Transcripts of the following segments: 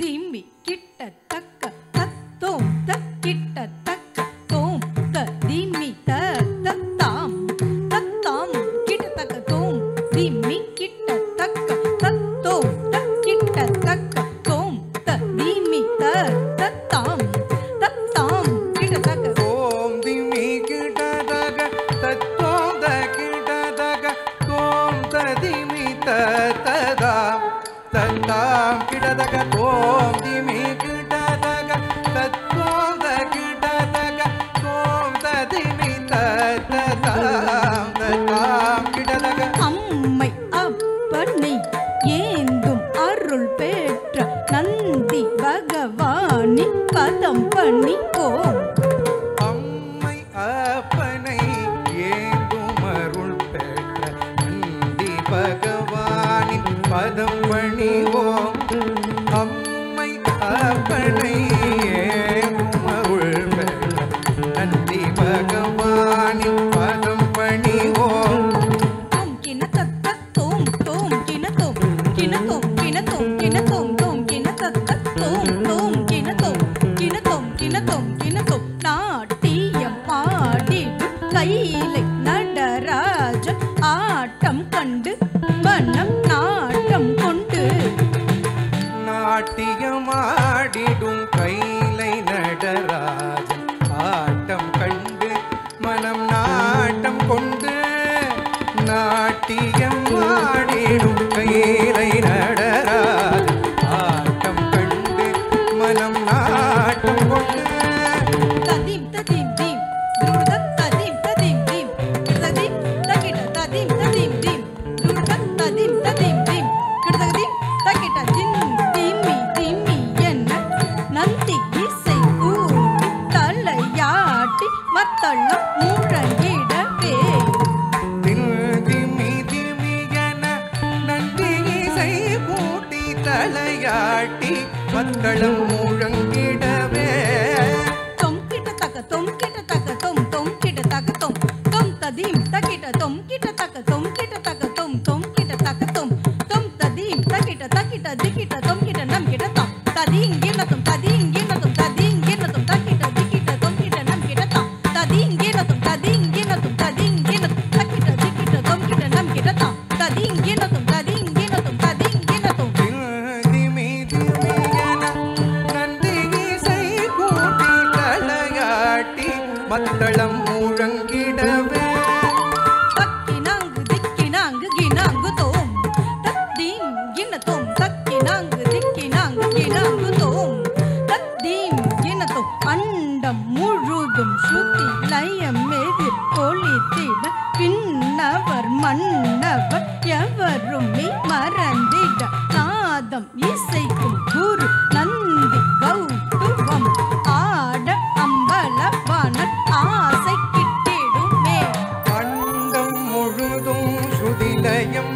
திம்மி கிட்டத்தக்க தத்தோம் தக்கிட்டத்தக்க தோம் திம்மி தத்தாம் தத்தாம் கிட்டத்தக்க தோம் திம்மி கிட்டத்தக்க தத்தோம் தக்கிட்டத்தக்க தோம் திம்மி தத்தாம் தத்தாம் கிட்டத்தக்க தோம் திம்மி கிட்டத்தக்க தத்தோம் தக்கிட்டத்தக்க தோம் திம்மி தத்தாம் தத்தாம் கிட்டத்தக்க தோம் திம்மி கிட்டத்தக்க தத்தோம் தக்கிட்டத்தக்க தோம் திம்மி தத்தாம் தத்தாம் கிட்டத்தக்க அம்மை அப்பனை ஏந்தும் அருள் பெற்ற நந்தி பகவானின் பதம் பணிவோம். அம்மை அப்பனை ஏந்தும் அருள் பெற்ற நந்தி பகவானின் பதம் பணிவோம். அம்மை அப்பனை ஏந்தும் அருள் பெற்ற நந்தி பகவானின் பதம் பணிவோம். தோம் கிணத்தத்த தோம் தோம் கிணத்தோம் கிணத்தோம் கிணத்தோம் கிணத்தோம் தோம் கிணத்தத்த தோம் தோம் கிணத்தோம் கிணத்தோம் கிணத்தோம் கிணத்தோம் நாட்டியம் ஆடிடும் கையிலை நடராஜ ஆட்டம் கண்டு மனம் நாட்டம் கொண்டு நாட்டியமாடிடும் கைலை நடராஜன் ஆட்டம் கண்டு மனம் நாட்டம் கொண்டு நாட்டியமாடிடும் கைலை நடராஜன் ஆட்டம் கண்டு மனம் நாட்டம் கொண்டு ததீம் ததீம் தீம் துருடத் ததீம் ததீம் தீம் கிடதீம் தகிட ததீம் ததீம் தீம் துருடத் ததீம் ததீம் தீம் கிடதீம் தகிட தின் தீமி தீமி என்ன நந்தி இசை கூட்டி தலையாட்டி மத்தளம் முழங்கிடவே திம்மி திம்மியன நந்தி இசை கூட்டி தலையாட்டி மத்தளம் முழங்கிடவே தொம் கிட்ட தக்க தொம் கிட்ட தக்க தொம் தொம் கிட்ட தக்க தொம் தொம் ததீம் தகிட தொம் கிட்ட தக்க தொம் கிட்ட தக்க தொம் தொம் கிட்ட தக்க தொம் தொம் ததீம் தகிட தகிட திகிட தொம் கிட்ட நம் கிட்ட தொம் ததீம் கிணத்தும் ததீம் கிணத்தும் ததீம் கிணத்தும் தகிட திகிட தொம் கிட்ட நம் கிட்ட தொம் ததீம் கிணத்தும் ததீம் கிணத்தும் ததீம் கிணத்தும் தகிட திகிட தொம் கிட்ட நம் கிட்ட தொம் ததீம் கிணத்தும் ததீம் கிணத்தும் ததீம் கிணத்தும் திம்மி திம்மியன நந்தி இசை கூட்டி தலையாட்டி மத்தளம் முழங்கிடவே தக்கினாங்கு திக்கினாங்கு கினாங்கு தோம் தத்தீம் கிணத்தோம் தக்கினாங்கு திக்கினாங்கு கினாங்கு தோம் தத்தீம் கிணத்தோம் அண்டம் முழுதும் சுத்தி லயம் எதிர் கொளித்திட பின்னவர் மன்னவர் எவரும் மறந்திட நாதம் இசைக்கும் குரு நந்தி கௌதுவம் ஆட அம்பலவாணன் ஆசை கிட்டிடுமே அண்டம் முழுதும் சுதிலயம்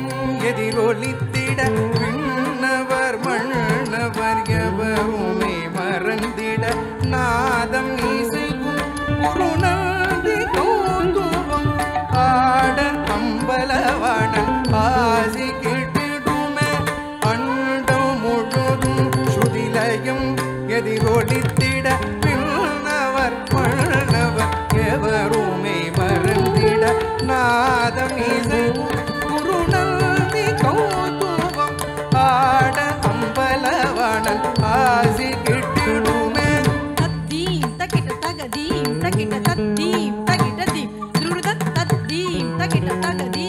எதிரொலித்திட விண்ணவர் மன்னவர் எவருமே மறந்திட நாதம் இசைக்கும் குருநந்தி கௌதுவம் ஆட அம்பலவாணன் ஆசி கிட்டிடுமே அண்டம் முழுதும் சுதிலயம் எதிரொலித்திட விண்ணவர் மன்னவர் எவருமே மறந்திட நாதம் இசைக்கும் குருநந்தி கௌதுவம் ஆட அம்பலவாணன் ஆசி கிட்டிடுமே தத்தீம் தகிட தகதீம் தகிட தத்தீம் தகிட தீம் துருடத் தத்தீம் தகிட தகதீம்